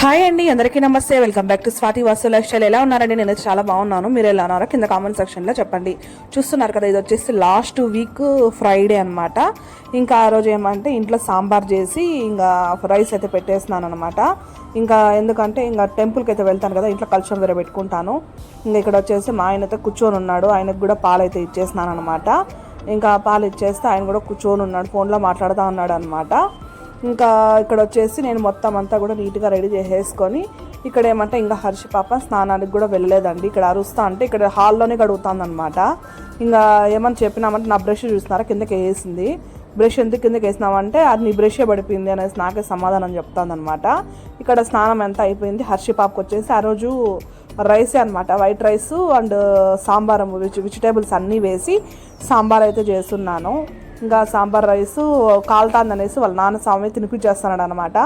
Hi అండి, అందరికీ నమస్తే. Welcome back to Swathi Vasu life style. ఎలా ఉన్నారండి? నేను చాలా బాగున్నాను. మీరు ఎలా ఉన్నారో కింద కామెంట్ సెక్షన్లో చెప్పండి. చూస్తున్నారు కదా, ఇది వచ్చేసి లాస్ట్ వీక్ ఫ్రైడే అనమాట. ఇంకా ఆ రోజు ఏమంటే ఇంట్లో సాంబార్ చేసి ఇంకా రైస్ అయితే పెట్టేస్తున్నాను అనమాట. ఇంకా ఎందుకంటే ఇంకా టెంపుల్కి అయితే వెళ్తాను కదా, ఇంట్లో కల్చర్ వేరే పెట్టుకుంటాను. ఇంకా ఇక్కడ వచ్చేసి మా ఆయన అయితే కూర్చొని ఉన్నాడు, ఆయనకు కూడా పాలు అయితే ఇచ్చేస్తున్నాను అనమాట. ఇంకా పాలు ఇచ్చేస్తే ఆయన కూడా కూర్చొని ఉన్నాడు, ఫోన్లో మాట్లాడుతూ ఉన్నాడు అనమాట. ఇంకా ఇక్కడ వచ్చేసి నేను మొత్తం అంతా కూడా నీట్గా రెడీ చేసేసుకొని ఇక్కడ ఏమంటే ఇంకా హర్షి పాప స్నానానికి కూడా వెళ్ళలేదండి. ఇక్కడ అరుస్తా అంటే ఇక్కడ హాల్లోనే గడుగుతుంది అనమాట. ఇంకా ఏమని చెప్పినామంటే నా బ్రష్ చూస్తున్నారా కిందకి వేసింది, బ్రష్ ఎందుకు కిందకి వేసినామంటే అది నీ బ్రషే పడిపోయింది అనేసి నాకే సమాధానం చెప్తానమాట. ఇక్కడ స్నానం ఎంత అయిపోయింది. హర్షి పాపకు వచ్చేసి ఆ రోజు రైసే అనమాట, white rice and sambar vegetables అన్నీ వేసి సాంబార్ అయితే చేస్తున్నాను. ఇంకా సాంబార్ రైసు కాలుతాందనేసి వాళ్ళ నాన్న స్వామి తినిపించేస్తున్నాడు అనమాట.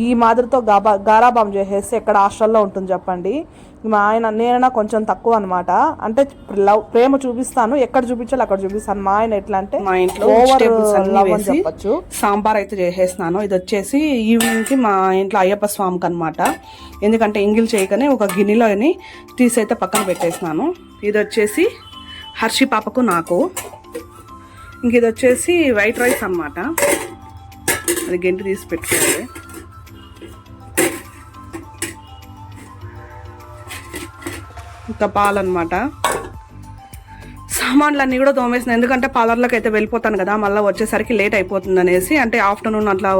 ఈ మాదిరితో గారాబాం చేసేసి ఎక్కడ హాస్టల్లో ఉంటుంది చెప్పండి. మా ఆయన నేనైనా కొంచెం తక్కువ అనమాట, అంటే ప్రేమ చూపిస్తాను, ఎక్కడ చూపించాలి అక్కడ చూపిస్తాను. మా ఆయన ఎట్లా అంటే మా ఇంట్లో చెప్పచ్చు. సాంబార్ అయితే చేసేస్తున్నాను. ఇది వచ్చేసి ఈవినింగ్కి మా ఇంట్లో అయ్యప్ప స్వామికి అనమాట. ఎందుకంటే ఎంగిల్ చేయకనే ఒక గిన్నెలోని తీసి అయితే పక్కన పెట్టేసినాను. ఇది వచ్చేసి హర్షి పాపకు నాకు. ఇంక ఇది వచ్చేసి వైట్ రైస్ అన్నమాట, అది గెంటి తీసి పెట్టుకోవాలి. ఇంకా పాలు అనమాట. సామాన్లన్నీ కూడా తోమేసిన, ఎందుకంటే పార్లర్లోకి అయితే వెళ్ళిపోతాను కదా, మళ్ళీ వచ్చేసరికి లేట్ అయిపోతుంది అనేసి. అంటే ఆఫ్టర్నూన్ అట్లా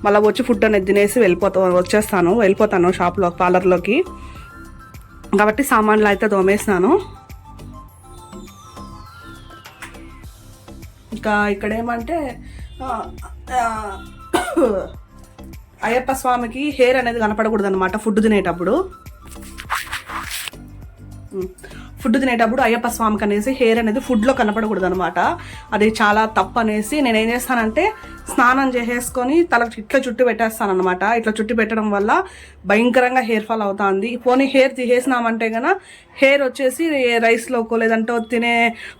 మళ్ళీ వచ్చి ఫుడ్ అనేది తినేసి వెళ్ళిపోతాను షాప్లో పార్లర్లోకి. కాబట్టి సామాన్లు అయితే తోమేసినాను. ఇంకా ఇక్కడ ఏమంటే అయ్యప్ప స్వామికి హెయిర్ అనేది కనపడకూడదు అనమాట. ఫుడ్ తినేటప్పుడు అయ్యప్ప స్వామికి అనేసి హెయిర్ అనేది ఫుడ్లో కనపడకూడదు అనమాట. అది చాలా తప్పు అనేసి నేను ఏం చేస్తానంటే స్నానం చేసేసుకొని తలకు ఇట్లా చుట్టు పెట్టేస్తాను అనమాట. ఇట్లా చుట్టు పెట్టడం వల్ల భయంకరంగా హెయిర్ ఫాల్ అవుతుంది. పోనీ హెయిర్ తీసేసినామంటే కనుక హెయిర్ వచ్చేసి రైస్లోకో లేదంటే తినే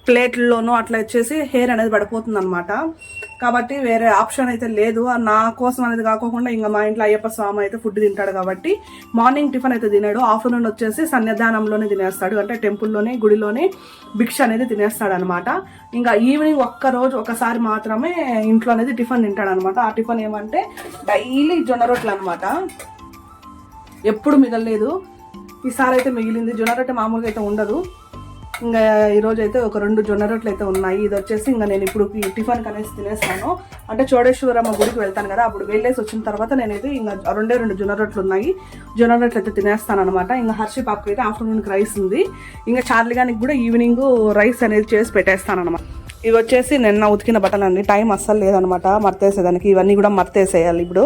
ప్లేట్లలోనో అట్లా వచ్చేసి హెయిర్ అనేది పడిపోతుంది అనమాట. కాబట్టి వేరే ఆప్షన్ అయితే లేదు. నా కోసం అనేది కాకుండా ఇంకా మా ఇంట్లో అయ్యప్ప స్వామి అయితే ఫుడ్ తింటాడు కాబట్టి మార్నింగ్ టిఫిన్ అయితే తినాడు, ఆఫ్టర్నూన్ వచ్చేసి సన్నిధానంలోనే తినేస్తాడు, అంటే టెంపుల్లోనే గుడిలోనే భిక్ష అనేది తినేస్తాడు అనమాట. ఇంకా ఈవినింగ్ ఒకసారి మాత్రమే ఇంట్లో అనేది టిఫిన్ తింటాడు అనమాట. ఆ టిఫిన్ ఏమంటే డైలీ జొన్న రొట్టెలు అనమాట. ఎప్పుడు మిగలలేదు, ఈసారి అయితే మిగిలింది. జొన్న రొట్టె మామూలుగా అయితే ఉండదు. ఇంకా ఈరోజు అయితే ఒక 2 జొన్న రొట్టెలు అయితే ఉన్నాయి. ఇది వచ్చేసి ఇంకా నేను ఇప్పుడు టిఫిన్ కనేసి తినేస్తాను. అంటే చోడేశ్వరమ్మ గుడికి వెళ్తాను కదా, అప్పుడు వెళ్ళేసి వచ్చిన తర్వాత నేనైతే ఇంకా 2 జొన్న రొట్టెలు ఉన్నాయి, జొన్న రొట్టెలు అయితే తినేస్తాను అనమాట. ఇంకా హర్షి పాపకి అయితే ఆఫ్టర్నూన్కి రైస్ ఉంది. ఇంకా చార్లిగానికి కూడా ఈవినింగ్ రైస్ అనేది చేసి పెట్టేస్తాను అనమాట. ఇవి వచ్చేసి నిన్న ఉతికిన బట్టలు అండి, టైం అస్సలు లేదనమాట మర్తేసేదానికి. ఇవన్నీ కూడా మర్తేసేయాలి. ఇప్పుడు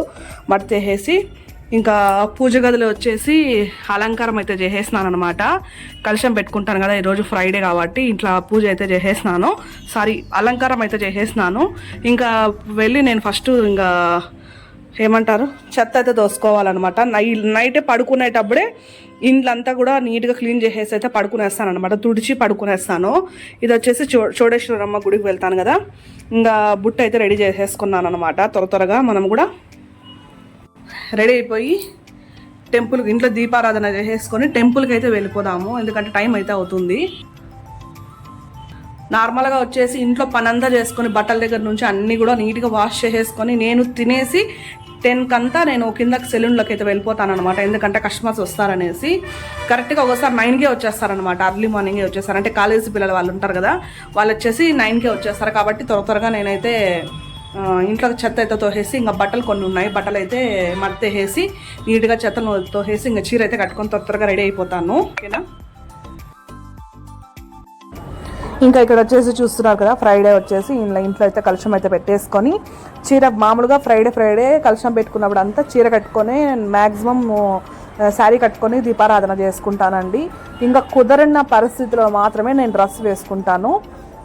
మర్తేసేసి ఇంకా పూజ గదిలో వచ్చేసి అలంకారం అయితే చేసేసినాను అనమాట. కలశం పెట్టుకుంటాను కదా, ఈరోజు ఫ్రైడే కాబట్టి ఇంట్లో పూజ అయితే చేసేసినాను. అలంకారం అయితే చేసేసినాను. ఇంకా వెళ్ళి నేను ఫస్ట్ ఇంకా ఏమంటారు చెత్త అయితే దోసుకోవాలన్నమాట. నైటే పడుకునేటప్పుడే ఇంట్లంతా కూడా నీట్గా క్లీన్ చేసేసి అయితే పడుకునేస్తాను అనమాట, తుడిచి పడుకునేస్తాను. ఇది వచ్చేసి చోడేశ్వరమ్మ గుడికి వెళ్తాను కదా, ఇంకా బుట్ట అయితే రెడీ చేసేసుకున్నాను అనమాట. త్వరగా మనం కూడా రెడీ అయిపోయి టెంపుల్కి ఇంట్లో దీపారాధన చేసేసుకొని టెంపుల్కి అయితే వెళ్ళిపోదాము, ఎందుకంటే టైం అయితే అవుతుంది. నార్మల్గా వచ్చేసి ఇంట్లో పనంతా చేసుకొని బట్టల దగ్గర నుంచి అన్నీ కూడా నీట్గా వాష్ చేసేసుకొని నేను తినేసి 10 కంతా నేను కిందకి సెలూన్లోకి అయితే వెళ్ళిపోతాను అనమాట. ఎందుకంటే కస్టమర్స్ వస్తారనేసి. కరెక్ట్గా ఒకసారి 9కే వచ్చేస్తారనమాట, అర్లీ మార్నింగే వచ్చేస్తారు. అంటే కాలేజీ పిల్లలు వాళ్ళు ఉంటారు కదా, వాళ్ళు వచ్చేసి 9కే వచ్చేస్తారు. కాబట్టి త్వరగా నేనైతే ఇంట్లో చెత్త అయితే తోసేసి ఇంకా బట్టలు కొన్ని ఉన్నాయి, బట్టలు అయితే మడతేసి నీట్గా చెత్తను తోసేసి ఇంకా చీర అయితే కట్టుకొని త్వరగా రెడీ అయిపోతాను. ఓకేనా? ఇంకా ఇక్కడ వచ్చేసి చూస్తున్నారు కదా, ఫ్రైడే వచ్చేసి ఇంట్లో అయితే కలశం అయితే పెట్టేసుకొని చీర మామూలుగా ఫ్రైడే కలశం పెట్టుకున్నప్పుడు అంతా చీర కట్టుకొని మ్యాక్సిమం శారీ కట్టుకొని దీపారాధన చేసుకుంటానండి. ఇంకా కుదరిన పరిస్థితిలో మాత్రమే నేను డ్రెస్ వేసుకుంటాను.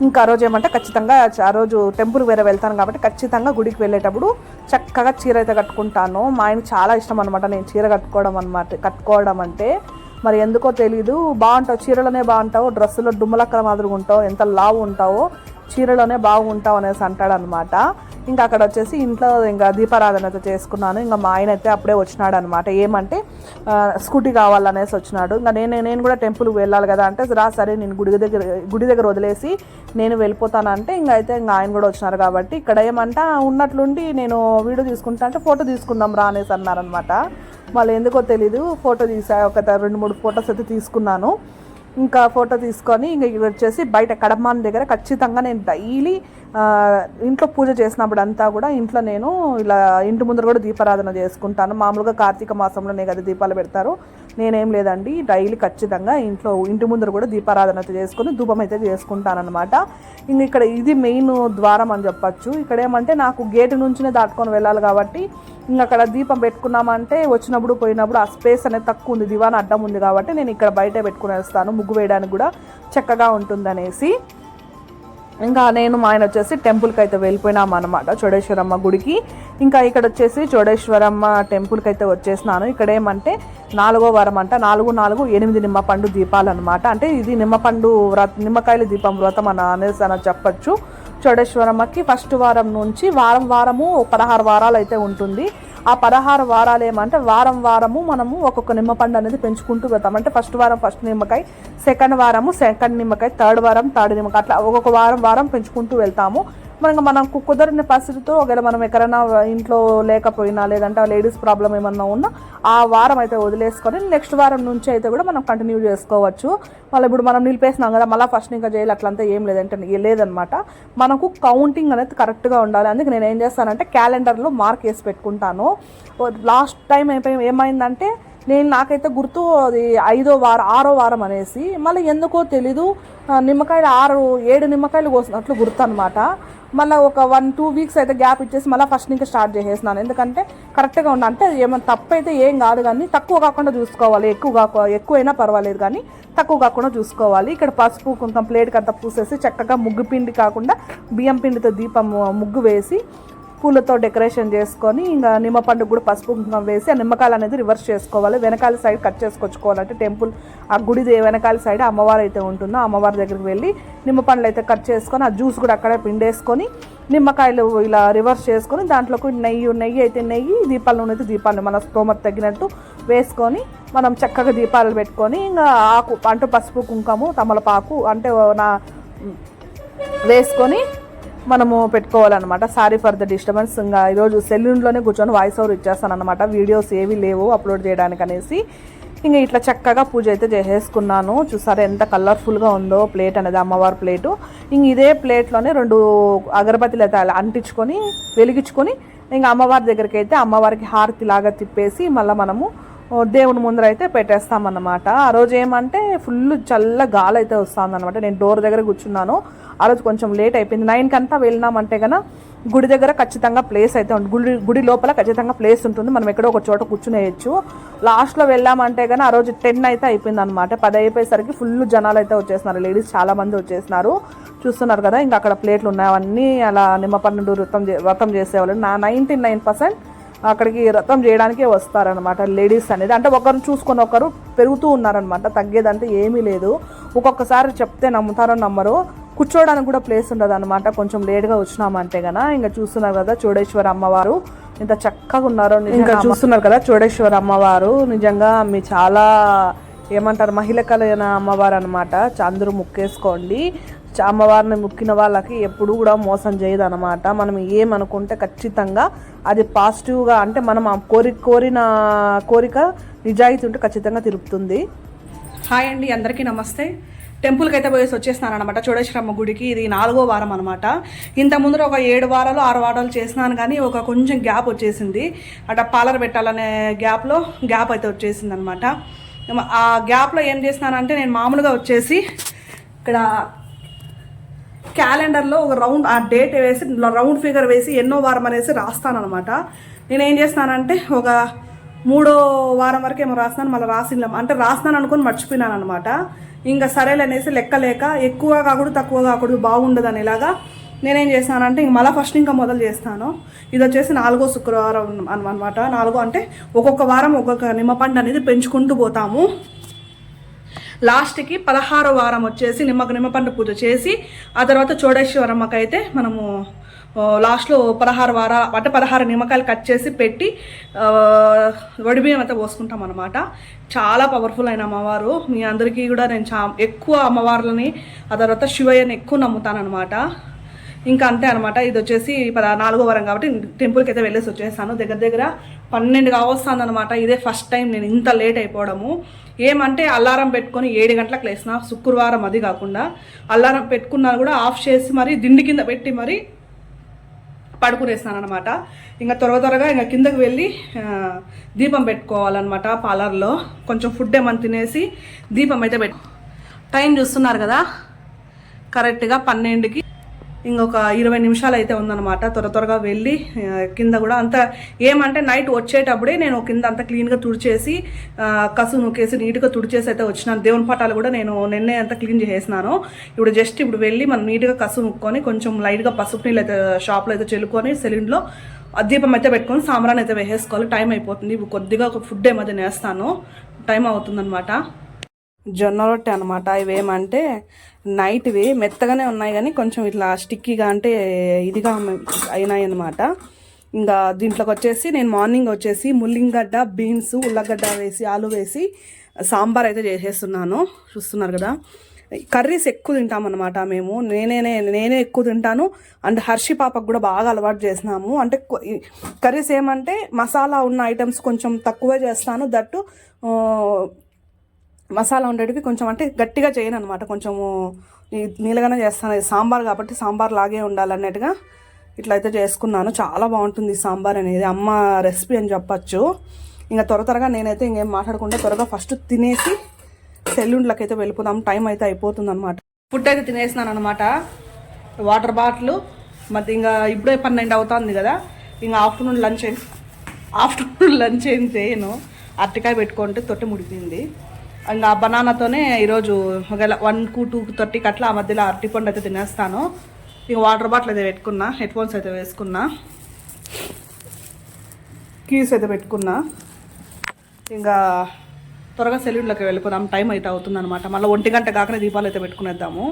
ఇంకా ఆ రోజు ఏమంటే ఖచ్చితంగా ఆ రోజు టెంపుల్ వేరే వెళ్తాను కాబట్టి ఖచ్చితంగా గుడికి వెళ్ళేటప్పుడు చక్కగా చీర అయితే కట్టుకుంటాను. మా ఆయన చాలా ఇష్టం అనమాట నేను చీర కట్టుకోవడం అంటే. మరి ఎందుకో తెలీదు, బాగుంటావు చీరలోనే బాగుంటావు, డ్రెస్సులో డుమ్మలక్కల మాదిరిగా ఉంటావు, ఎంత లావు ఉంటావో చీరలోనే బాగుంటావు అనేసి అంటాడు అనమాట. ఇంకా అక్కడ వచ్చేసి ఇంట్లో ఇంకా దీపారాధన అయితే చేసుకున్నాను. ఇంకా మా ఆయన అయితే అప్పుడే వచ్చినాడు అనమాట. ఏమంటే స్కూటీ కావాలనేసి వచ్చినాడు. ఇంకా నేను కూడా టెంపుల్కి వెళ్ళాలి కదా అంటే సరే నేను గుడి దగ్గర వదిలేసి నేను వెళ్ళిపోతానంటే ఇంకా ఆయన కూడా వచ్చినారు కాబట్టి ఇక్కడ ఏమంట ఉన్నట్లుండి నేను వీడియో తీసుకుంటా అంటే ఫోటో తీసుకుందాం రా అనేసి అన్నారనమాట. మళ్ళీ ఎందుకో తెలీదు ఫోటో తీసా, ఒక 2-3 ఫొటోస్ అయితే తీసుకున్నాను. ఇంకా ఫోటో తీసుకొని ఇంక ఇక్కడ వచ్చేసి బయట కడమాన్ దగ్గర ఖచ్చితంగా నేను డైలీ ఇంట్లో పూజ చేసినప్పుడు అంతా కూడా ఇంట్లో నేను ఇలా ఇంటి ముందర కూడా దీపారాధన చేసుకుంటాను. మామూలుగా కార్తీక మాసంలోనే కదా దీపాలు పెడతారు, నేనేం లేదండి డైలీ ఖచ్చితంగా ఇంటి ముందర కూడా దీపారాధన అయితే చేసుకొని ధూపం అయితే చేసుకుంటాను అనమాట. ఇంక ఇక్కడ ఇది మెయిన్ ద్వారం అని చెప్పచ్చు. ఇక్కడ ఏమంటే నాకు గేటు నుంచినే దాటుకొని వెళ్ళాలి కాబట్టి ఇంక అక్కడ దీపం పెట్టుకున్నామంటే వచ్చినప్పుడు పోయినప్పుడు ఆ స్పేస్ అనేది తక్కువ ఉంది, దివాన్ అడ్డం ఉంది కాబట్టి నేను ఇక్కడ బయటే పెట్టుకుని వేస్తాను, ముగ్గు వేయడానికి కూడా చక్కగా ఉంటుందనేసి. ఇంకా నేను మా ఆయన వచ్చేసి టెంపుల్కి అయితే వెళ్ళిపోయినాం అనమాట, చోడేశ్వరమ్మ గుడికి. ఇంకా ఇక్కడ వచ్చేసి చోడేశ్వరమ్మ టెంపుల్కి అయితే వచ్చేసినాను. ఇక్కడ ఏమంటే 4వ వారం అంట, 4-4-8 నిమ్మపండు దీపాలు అనమాట. అంటే ఇది నిమ్మకాయల దీపం వ్రతం అనేసి చెప్పచ్చు. చోడేశ్వరమ్మకి ఫస్ట్ వారం నుంచి వారము 16 వారాలు అయితే ఉంటుంది. ఆ 16 వారాలు ఏమంటే వారము మనము ఒక్కొక్క నిమ్మపండు అనేది పెంచుకుంటూ వెళ్తాం. అంటే ఫస్ట్ వారం ఫస్ట్ నిమ్మకాయ, సెకండ్ వారము సెకండ్ నిమ్మకాయ, థర్డ్ వారం థర్డ్ నిమ్మకాయ, అట్లా ఒక్కొక్క వారం పెంచుకుంటూ వెళ్తాము. మనకు కుదరని పరిస్థితితో ఒకవేళ మనం ఎక్కడైనా ఇంట్లో లేకపోయినా లేదంటే లేడీస్ ప్రాబ్లం ఏమన్నా ఉన్నా ఆ వారం అయితే వదిలేసుకొని నెక్స్ట్ వారం నుంచి అయితే కూడా మనం కంటిన్యూ చేసుకోవచ్చు. మళ్ళీ ఇప్పుడు మనం నిలిపేసినాం కదా మళ్ళీ ఫస్ట్ ఇంకా చేయాలి అట్లంతా ఏం లేదనమాట. మనకు కౌంటింగ్ అనేది కరెక్ట్గా ఉండాలి. అందుకే నేను ఏం చేస్తానంటే క్యాలెండర్లో మార్క్ వేసి పెట్టుకుంటాను. లాస్ట్ టైం ఏమైందంటే నాకైతే గుర్తు అది 6వ వారం అనేసి, మళ్ళీ ఎందుకో తెలీదు నిమ్మకాయలు 7 నిమ్మకాయలు కోసినట్లు గుర్తు అనమాట. మళ్ళీ ఒక 1-2 వీక్స్ అయితే గ్యాప్ ఇచ్చేసి మళ్ళీ ఫస్ట్ ఇంకా స్టార్ట్ చేసేసినాను. ఎందుకంటే కరెక్ట్గా ఉండాలి. అంటే ఏమైనా తప్పు అయితే ఏం కాదు కానీ తక్కువ కాకుండా చూసుకోవాలి, ఎక్కువైనా పర్వాలేదు కానీ తక్కువ కాకుండా చూసుకోవాలి. ఇక్కడ పసుపు కొంచెం ప్లేట్కి అంతా పూసేసి చక్కగా ముగ్గు పిండి కాకుండా బియ్యం పిండితో దీపం ముగ్గు వేసి పూలతో డెకరేషన్ చేసుకొని ఇంకా నిమ్మపండు కూడా పసుపు కుంకుమ వేసి ఆ నిమ్మకాయలు అనేది రివర్స్ చేసుకోవాలి. వెనకాల సైడ్ కట్ చేసుకొచ్చుకోవాలంటే టెంపుల్ ఆ గుడి వెనకాల సైడ్ అమ్మవారు అయితే ఉంటుందో అమ్మవారి దగ్గరికి వెళ్ళి నిమ్మపండ్లు అయితే కట్ చేసుకొని ఆ జ్యూస్ కూడా అక్కడే పిండేసుకొని నిమ్మకాయలు ఇలా రివర్స్ చేసుకొని దాంట్లోకి నెయ్యి అయితే దీపాల నూనె అయితే దీపాలు మన స్తోమత తగ్గినట్టు వేసుకొని మనం చక్కగా దీపాలు పెట్టుకొని ఇంకా ఆకు అంటే పసుపు కుంకుమ తమలపాకు అంటే వేసుకొని మనము పెట్టుకోవాలన్నమాట. Sorry for the disturbance. ఇంకా ఈరోజు సెల్యూన్లోనే కూర్చొని వాయిస్ ఓవర్ ఇచ్చేస్తాను అనమాట, వీడియోస్ ఏవి లేవు అప్లోడ్ చేయడానికి అనేసి. ఇంకా ఇట్లా చక్కగా పూజ అయితే చేసేసుకున్నాను. చూసారా ఎంత కలర్ఫుల్గా ఉందో ప్లేట్ అనేది, అమ్మవారి ప్లేటు. ఇంక ఇదే ప్లేట్లోనే 2 అగరబత్తిలు అయితే అంటించుకొని వెలిగించుకొని ఇంకా అమ్మవారి దగ్గరికి అయితే అమ్మవారికి హారతి లాగా తిప్పేసి మళ్ళీ మనము దేవుని ముందర అయితే పెట్టేస్తామన్నమాట. ఆ రోజు ఏమంటే ఫుల్ చల్ల గాలి అయితే వస్తుందన్నమాట. నేను డోర్ దగ్గర కూర్చున్నాను. ఆ రోజు కొంచెం లేట్ అయిపోయింది. 9 కంతా వెళ్ళినామంటే కన్నా గుడి దగ్గర ఖచ్చితంగా ప్లేస్ అయితే ఉంటుంది, గుడి లోపల ఖచ్చితంగా ప్లేస్ ఉంటుంది, మనం ఎక్కడో ఒక చోట కూర్చునేయచ్చు. లాస్ట్లో వెళ్ళామంటే కానీ ఆ రోజు 10 అయితే అయిపోయింది అనమాట. 10 అయిపోయేసరికి ఫుల్ జనాలు అయితే వచ్చేస్తున్నారు, లేడీస్ చాలా మంది వచ్చేసినారు. చూస్తున్నారు కదా ఇంకా అక్కడ ప్లేట్లు ఉన్నాయి, అవన్నీ అలా నిమ్మపండు వ్రతం చేసేవాళ్ళు 99% అక్కడికి వ్రతం చేయడానికే వస్తారనమాట లేడీస్ అనేది. అంటే ఒకరు చూసుకొని ఒకరు పెరుగుతూ ఉన్నారనమాట, తగ్గేదంటే ఏమీ లేదు. ఒక్కొక్కసారి చెప్తే నమ్ముతారో నమ్మరు, కూర్చోడానికి కూడా ప్లేస్ ఉండదు అనమాట. కొంచెం లేట్గా వచ్చినామంటే గన. ఇంకా చూస్తున్నారు కదా చోడేశ్వర అమ్మవారు ఇంత చక్కగా ఉన్నారు. ఇంకా చూస్తున్నారు కదా చోడేశ్వర అమ్మవారు నిజంగా మీ చాలా ఏమంటారు మహిళకలైన అమ్మవారు అనమాట. అందరూ ముక్కేసుకోండి. అమ్మవారిని ముక్కిన వాళ్ళకి ఎప్పుడు కూడా మోసం చేయదు అనమాట. మనం ఏమనుకుంటే ఖచ్చితంగా అది పాజిటివ్గా అంటే మనం ఆ కోరిన కోరిక నిజాయితీ ఉంటే ఖచ్చితంగా తిరుగుతుంది. హాయ్ అండి, అందరికీ నమస్తే. టెంపుల్కి అయితే పోయేసి వచ్చేసినాను అనమాట, చోడేశ్వరమ్మ గుడికి. ఇది 4వ వారం అనమాట. ఇంత ముందర ఒక 7 వారాలు 6 వారాలు చేసినాను కానీ ఒక కొంచెం గ్యాప్ వచ్చేసింది. అట్లా పాలర్ పెట్టాలనే గ్యాప్ అయితే వచ్చేసింది అనమాట. ఆ గ్యాప్లో ఏం చేసినానంటే నేను మామూలుగా వచ్చేసి ఇక్కడ క్యాలెండర్లో ఒక ఆ డేట్ వేసి రౌండ్ ఫిగర్ వేసి ఎన్నో వారం అనేసి రాస్తాను అనమాట. నేనేం చేస్తానంటే ఒక 3వ వారం వరకు ఏమో రాస్తున్నాను, మళ్ళీ రాస్తున్నాను అనుకొని మర్చిపోయినాను అనమాట. ఇంకా సరేలనేసి లెక్కలేక ఎక్కువ కాకూడదు తక్కువ కాకూడదు బాగుండదు అనేలాగా నేనేం చేస్తానంటే ఇంక మళ్ళీ ఫస్ట్ ఇంకా మొదలు చేస్తాను. ఇది వచ్చేసి 4వ శుక్రవారం అనమాట. 4 అంటే ఒక్కొక్క వారం ఒక్కొక్క నిమ్మపండు అనేది పెంచుకుంటూ పోతాము. లాస్ట్కి 16వ వారం వచ్చేసి నిమ్మపండు పూజ చేసి ఆ తర్వాత చోడేశ్వరమ్మకి అయితే మనము లాస్ట్లో 16 నిమ్మకాయలు కట్ చేసి పెట్టి వడిబియ్యం అయితే పోసుకుంటాం అనమాట. చాలా పవర్ఫుల్ అయిన అమ్మవారు. మీ అందరికీ కూడా నేను ఎక్కువ అమ్మవార్లని ఆ తర్వాత శివయ్యని ఎక్కువ నమ్ముతానమాట. ఇంకా అంతే అనమాట. ఇది వచ్చేసి 4వ వారం కాబట్టి టెంపుల్కి అయితే వెళ్ళేసి వచ్చేసాను. దగ్గర 12 కావస్తుంది అనమాట. ఇదే ఫస్ట్ టైం నేను ఇంత లేట్ అయిపోవడము. ఏమంటే అలారం పెట్టుకొని 7 గంటలకు లేసిన, శుక్రవారం అది కాకుండా అలారం పెట్టుకున్నా కూడా ఆఫ్ చేసి మరి దిండి కింద పెట్టి మరి పడుకునేస్తాను అనమాట. ఇంకా త్వరగా ఇంకా కిందకి వెళ్ళి దీపం పెట్టుకోవాలన్నమాట. పార్లర్లో కొంచెం ఫుడ్ ఏమని తినేసి దీపం అయితే టైం చూస్తున్నారు కదా, కరెక్ట్గా 12కి ఇంకొక 20 నిమిషాలు అయితే ఉందన్నమాట. త్వరగా వెళ్ళి కింద కూడా అంత ఏమంటే నైట్ వచ్చేటప్పుడే నేను కింద అంతా క్లీన్గా తుడిచేసి కసు నూకేసి నీట్గా తుడిచేసి అయితే వచ్చినాను. దేవుని పటాలు కూడా నేను నిన్నే అంతా క్లీన్ చేసేసినాను. ఇప్పుడు వెళ్ళి మనం నీట్గా కసు నూక్కొని కొంచెం లైట్గా పసుపు నీళ్ళు అయితే షాప్లో అయితే చెల్లుకొని సిలిండర్లో దీపం అయితే పెట్టుకొని సాంబ్రాన్ని అయితే వేసేసుకోవాలి. టైం అయిపోతుంది. ఇప్పుడు కొద్దిగా ఫుడ్ ఏమైతే నేస్తాను, టైం అవుతుందన్నమాట. జొన్న రొట్టె అనమాట. ఇవేమంటే నైట్వి మెత్తగానే ఉన్నాయి కానీ కొంచెం ఇట్లా స్టిక్కీగా అంటే ఇదిగా అయినాయి అనమాట. ఇంకా దీంట్లోకి వచ్చేసి నేను మార్నింగ్ వచ్చేసి ముల్లింగడ్డ, బీన్స్, ఉల్లగడ్డ వేసి ఆలు వేసి సాంబార్ అయితే చేసేస్తున్నాను. చూస్తున్నారు కదా, కర్రీస్ ఎక్కువ తింటామన్నమాట మేము. నేనే ఎక్కువ తింటాను. అండ్ హర్షి పాపకు కూడా బాగా అలవాటు చేసినాము. అంటే కర్రీస్ ఏమంటే మసాలా ఉన్న ఐటమ్స్ కొంచెం తక్కువే చేస్తాను. దట్టు మసాలా ఉండేటివి కొంచెం అంటే గట్టిగా చేయను అనమాట. కొంచెము నీళ్ళగానే చేస్తాను. సాంబార్ కాబట్టి సాంబార్ లాగే ఉండాలన్నట్టుగా ఇట్లయితే చేసుకున్నాను. చాలా బాగుంటుంది సాంబార్ అనేది. అమ్మ రెసిపీ అని చెప్పచ్చు. ఇంకా త్వరగా నేనైతే ఇంకేం మాట్లాడకుండా త్వరగా ఫస్ట్ తినేసి సెలూన్లకి అయితే వెళ్ళిపోదాం. టైం అయితే అయిపోతుంది అనమాట. ఫుడ్ అయితే తినేసినాను అనమాట. వాటర్ బాటిల్ మరి ఇంకా ఇప్పుడే 12 అవుతుంది కదా. ఇంకా ఆఫ్టర్నూన్ లంచ్ ఏం చేయను. అరటికాయ పెట్టుకుంటే తొట్టి ముడిపోయింది. ఇంకా బనానాతోనే ఈరోజు ఒకవేళ 1కు 2:30 అట్లా ఆ మధ్యలో అరటిపండు అయితే తినేస్తాను. ఇక వాటర్ బాటిల్ అయితే పెట్టుకున్నా, హెడ్ ఫోన్స్ అయితే వేసుకున్నా, కీస్ అయితే పెట్టుకున్నా. ఇంకా త్వరగా సెలూన్లోకి వెళ్ళిపోదాం. టైం అయితే అవుతుంది అనమాట. మళ్ళీ 1 గంట కాకనే దీపాలు అయితే పెట్టుకునేద్దాము.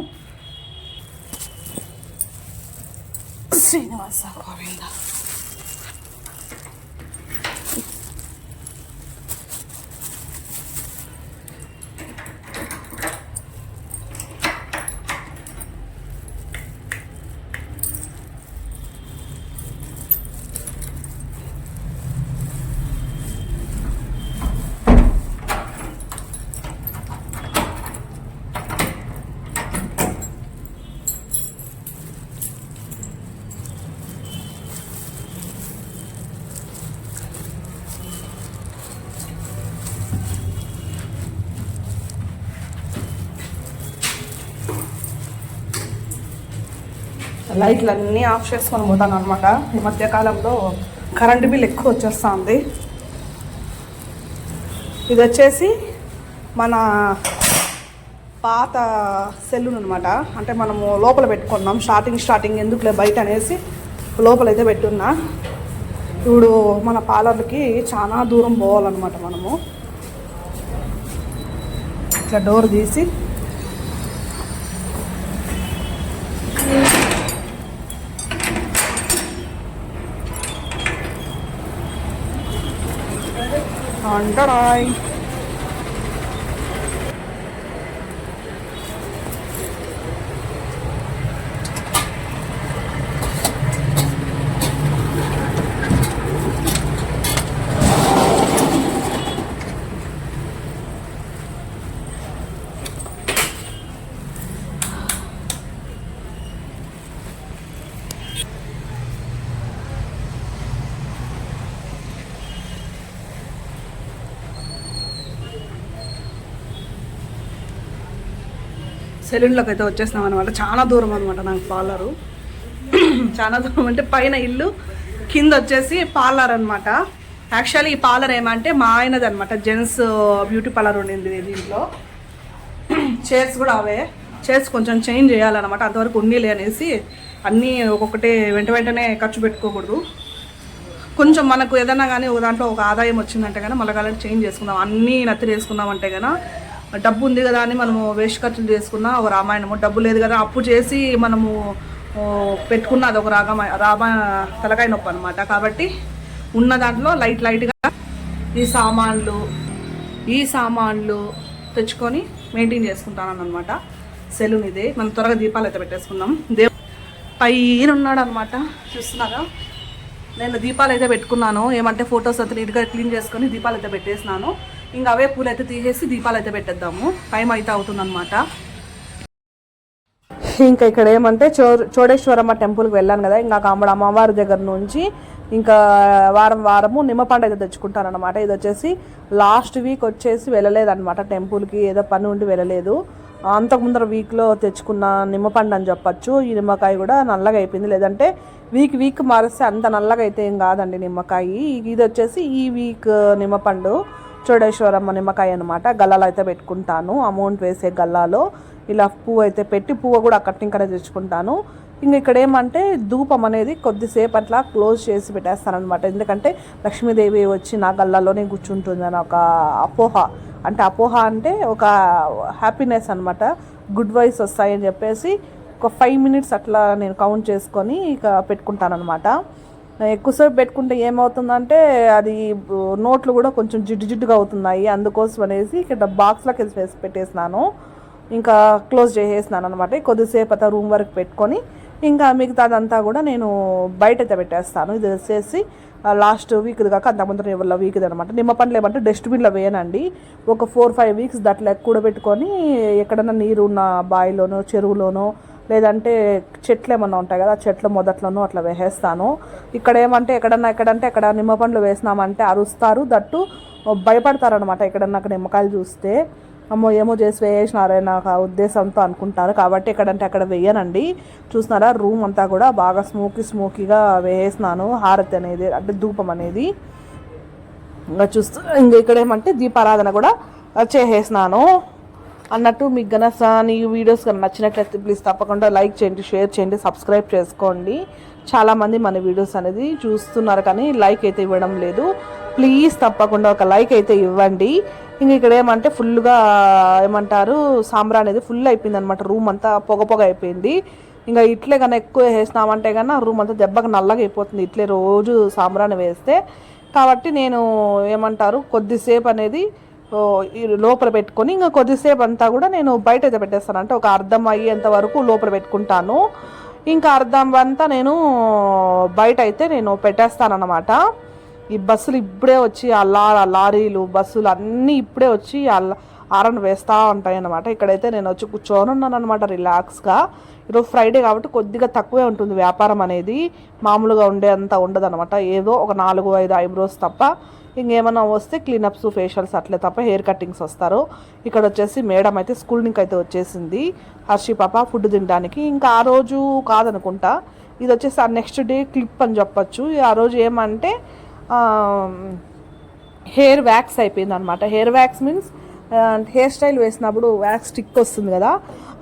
శ్రీనివాస గోవింద. లైట్లు అన్నీ ఆఫ్ చేసుకొని పోతాను అనమాట. ఈ మధ్యకాలంలో కరెంటు బిల్ ఎక్కువ వచ్చేస్తుంది. ఇది వచ్చేసి మన పాత సెల్లున్ అనమాట. అంటే మనము లోపల పెట్టుకున్నాం. స్టార్టింగ్ ఎందుకులే బయట అనేసి లోపలైతే పెట్టున్నా. ఇప్పుడు మన పార్లర్కి చాలా దూరం పోవాలన్నమాట. మనము ఇట్లా డోర్ తీసి అంటరాయ్ సెలూన్లోకి అయితే వచ్చేసినాం అనమాట. చాలా దూరం అనమాట నాకు పార్లరు. చాలా దూరం అంటే పైన ఇల్లు, కింద వచ్చేసి పార్లర్ అనమాట. యాక్చువల్లీ ఈ పార్లర్ ఏమంటే మా ఆయనది అనమాట. జెంట్స్ బ్యూటీ పార్లర్ ఉండింది దీంట్లో. చైర్స్ కూడా అవే. చైర్స్ కొంచెం చేంజ్ చేయాలన్నమాట. అంతవరకు ఉండీలే అనేసి అన్నీ ఒక్కొక్కటే వెంటనే ఖర్చు పెట్టుకోకూడదు. కొంచెం మనకు ఏదన్నా కానీ ఒక దాంట్లో ఒక ఆదాయం వచ్చిందంటే కానీ మళ్ళీ కాలంటే చేంజ్ చేసుకుందాం. అన్నీ నత్తి వేసుకుందాం అంటే కానీ డబ్బు ఉంది కదా అని మనము వేస్ట్ ఖర్చులు చేసుకున్న ఒక రామాయణము, డబ్బు లేదు కదా అప్పు చేసి మనము పెట్టుకున్న అది ఒక తలకాయ నొప్పి అనమాట. కాబట్టి ఉన్న దాంట్లో లైట్గా ఈ సామాన్లు తెచ్చుకొని మెయింటైన్ చేసుకుంటాను అనమాట. సెలూన్ ఇదే. మనం త్వరగా దీపాలు అయితే పెట్టేసుకుందాం. పైన ఉన్నాడు అనమాట, చూస్తున్నారా. నేను దీపాలు అయితే పెట్టుకున్నాను, ఏమంటే ఫొటోస్ అయితే నీట్గా క్లీన్ చేసుకొని దీపాలు అయితే పెట్టేసినాను. ఇంకా అవే పూలు అయితే తీసేసి దీపాలు అయితే పెట్టేద్దాము. టైం అయితే అవుతుందన్నమాట. ఇంకా ఇక్కడ ఏమంటే చోడేశ్వరమ్మ టెంపుల్కి వెళ్ళాను కదా, ఇంకా అమ్మవారి దగ్గర నుంచి ఇంకా వారము నిమ్మపండు అయితే తెచ్చుకుంటానమాట. ఇది వచ్చేసి లాస్ట్ వీక్ వచ్చేసి వెళ్ళలేదన్నమాట టెంపుల్కి, ఏదో పని ఉండి వెళ్ళలేదు. అంతకుముందర వీక్లో తెచ్చుకున్న నిమ్మపండు అని చెప్పచ్చు. ఈ నిమ్మకాయ కూడా నల్లగా అయిపోయింది, లేదంటే వీక్ మారిస్తే అంత నల్లగా అయితే ఏం కాదండి నిమ్మకాయ. ఇది వచ్చేసి ఈ వీక్ నిమ్మపండు చోడేశ్వరమ్మ నిమ్మకాయ అనమాట. గల్లాలో అయితే పెట్టుకుంటాను, అమౌంట్ వేసే గల్లాలో ఇలా పువ్వు అయితే పెట్టి, పువ్వు కూడా అక్కడి ఇంకనే తెచ్చుకుంటాను. ఇంక ఇక్కడ ఏమంటే ధూపం అనేది కొద్దిసేపు అట్లా క్లోజ్ చేసి పెట్టేస్తాను అనమాట. ఎందుకంటే లక్ష్మీదేవి వచ్చి నా గల్లాలోనే కూర్చుంటుందని ఒక అపోహ. అంటే ఒక హ్యాపీనెస్ అనమాట, గుడ్ వైస్ వస్తాయని చెప్పేసి ఒక 5 minutes అట్లా నేను కౌంట్ చేసుకొని ఇక పెట్టుకుంటానమాట. ఎక్కువసేపు పెట్టుకుంటే ఏమవుతుందంటే అది నోట్లు కూడా కొంచెం జిడ్డుగా అవుతున్నాయి. అందుకోసం అనేసి ఇక్కడ బాక్స్లోకి వేసి పెట్టేసినాను, ఇంకా క్లోజ్ చేసేసినాను అనమాట. కొద్దిసేపు అయితే రూమ్ వరకు పెట్టుకొని ఇంకా మిగతాదంతా కూడా నేను బయట అయితే పెట్టేస్తాను. ఇది వచ్చేసి లాస్ట్ వీక్ది కాక అంతకుముందు ఎవరి వీక్ది అనమాట. నిమ్మపండ్లు ఏమంటే డస్ట్బిన్లో వేయనండి, ఒక 4-5 weeks దాంట్లో కూడబెట్టుకొని ఎక్కడైనా నీరు ఉన్న బావిలోనో చెరువులోనో లేదంటే చెట్లు ఏమన్నా ఉంటాయి కదా, చెట్ల మొదట్లోనూ అట్లా వేసేస్తాను. ఇక్కడ ఏమంటే ఎక్కడ నిమ్మపండ్లు వేసినామంటే అరుస్తారు, దట్టు భయపడతారు అనమాట. ఎక్కడన్నా అక్కడ నిమ్మకాయలు చూస్తే అమ్మో ఏమో చేసి వేసినారే నాకు ఆ ఉద్దేశంతో అనుకుంటారు. కాబట్టి అక్కడ వేయనండి. చూస్తున్నారా రూమ్ అంతా కూడా బాగా స్మోకీగా వేసినాను. హారతి అనేది అంటే ధూపం అనేది ఇంకా ఇక్కడ ఏమంటే దీపారాధన కూడా చేసేసినాను అన్నట్టు. మీకు గనక ఈ వీడియోస్ కనుక నచ్చినట్లయితే ప్లీజ్ తప్పకుండా లైక్ చేయండి, షేర్ చేయండి, సబ్స్క్రైబ్ చేసుకోండి. చాలామంది మన వీడియోస్ అనేది చూస్తున్నారు కానీ లైక్ అయితే ఇవ్వడం లేదు. ప్లీజ్ తప్పకుండా ఒక లైక్ అయితే ఇవ్వండి. ఇంక ఇక్కడ ఏమంటే ఫుల్గా ఏమంటారు సాంబ్రా అనేది ఫుల్ అయిపోయింది అనమాట. రూమ్ అంతా పొగ అయిపోయింది. ఇంకా ఇట్లే కన్నా ఎక్కువ వేసినామంటే కన్నా రూమ్ అంతా దెబ్బకి నల్లగా అయిపోతుంది ఇట్లే రోజు సాంబ్రాన్ని వేస్తే. కాబట్టి నేను ఏమంటారు కొద్దిసేపు అనేది లోపల పెట్టుకొని ఇంకా కొద్దిసేపు అంతా కూడా నేను బయట అయితే పెట్టేస్తాను. అంటే ఒక అర్థం అయ్యేంత వరకు లోపల పెట్టుకుంటాను, ఇంకా అర్థం అంతా నేను బయట అయితే నేను పెట్టేస్తానన్నమాట. ఈ బస్సులు ఇప్పుడే వచ్చి లారీలు బస్సులు అన్నీ ఇప్పుడే వచ్చి ఆరన్ వేస్తూ ఉంటాయి అన్నమాట. ఇక్కడైతే నేను వచ్చి కూర్చొని ఉన్నాను అనమాట రిలాక్స్గా. ఈరోజు ఫ్రైడే కాబట్టి కొద్దిగా తక్కువే ఉంటుంది వ్యాపారం అనేది, మామూలుగా అంత ఉండదు అనమాట. ఏదో ఒక 4-5 ఐబ్రోస్ తప్ప ఇంకేమైనా వస్తే క్లీనప్స్ ఫేషియల్స్ అట్లే తప్ప హెయిర్ కటింగ్స్ వస్తారు. ఇక్కడ వచ్చేసి మేడం అయితే స్కూల్ నుంచి అయితే వచ్చేసింది, హర్షి పాప ఫుడ్ తినడానికి. ఇంకా ఆ రోజు కాదనుకుంటా, ఇది వచ్చేసి ఆ నెక్స్ట్ డే క్లిప్ అని చెప్పచ్చు. ఆ రోజు ఏమంటే హెయిర్ వ్యాక్స్ అయిపోయింది అనమాట. Hair wax means hair style వేసినప్పుడు వ్యాక్స్ స్టిక్ వస్తుంది కదా,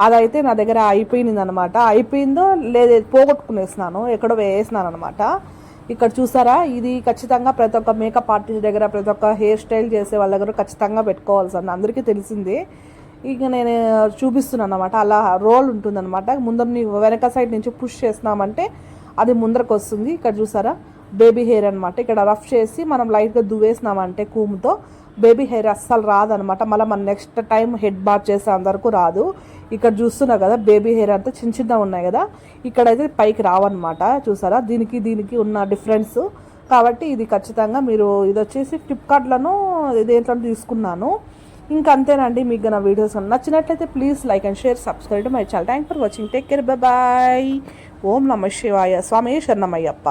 అదైతే నా దగ్గర అయిపోయింది అనమాట. అయిపోయిందో లేదో పోగొట్టుకునేసినాను, ఎక్కడో వేసినాను అనమాట. ఇక్కడ చూసారా, ఇది ఖచ్చితంగా ప్రతి ఒక్క మేకప్ ఆర్టిస్ట్ దగ్గర, ప్రతి ఒక్క హెయిర్ స్టైల్ చేసే వాళ్ళ దగ్గర ఖచ్చితంగా పెట్టుకోవాల్సింది, అందరికీ తెలిసిందే. ఇక నేను చూపిస్తున్నాను అనమాట. అలా రోల్ ఉంటుందన్నమాట. ముందర వెనక సైడ్ నుంచి పుష్ చేసినామంటే అది ముందరకు వస్తుంది. ఇక్కడ చూసారా బేబీ హెయిర్ అనమాట. ఇక్కడ రఫ్ చేసి మనం లైట్గా దువ్వేసినామంటే కూమ్తో బేబీ హెయిర్ అస్సలు రాదనమాట. మళ్ళీ మన నెక్స్ట్ టైం హెడ్ బాత్ చేసే అందరికీ రాదు. ఇక్కడ చూస్తున్నా కదా బేబీ హెయిర్ అంతా చిన్న ఉన్నాయి కదా, ఇక్కడైతే పైకి రావన్నమాట. చూసారా దీనికి ఉన్న డిఫరెన్స్. కాబట్టి ఇది ఖచ్చితంగా మీరు ఇది వచ్చేసి ఫ్లిప్కార్ట్లోనూ దేంట్లో తీసుకున్నాను. ఇంకా అంతేనండి. మీకు నా వీడియోస్ నచ్చినట్లయితే please like and share, subscribe my channel. Thank for watching. Take care, bye. ఓం నమ శివాయ. స్వామి శరణమయ్యప్ప.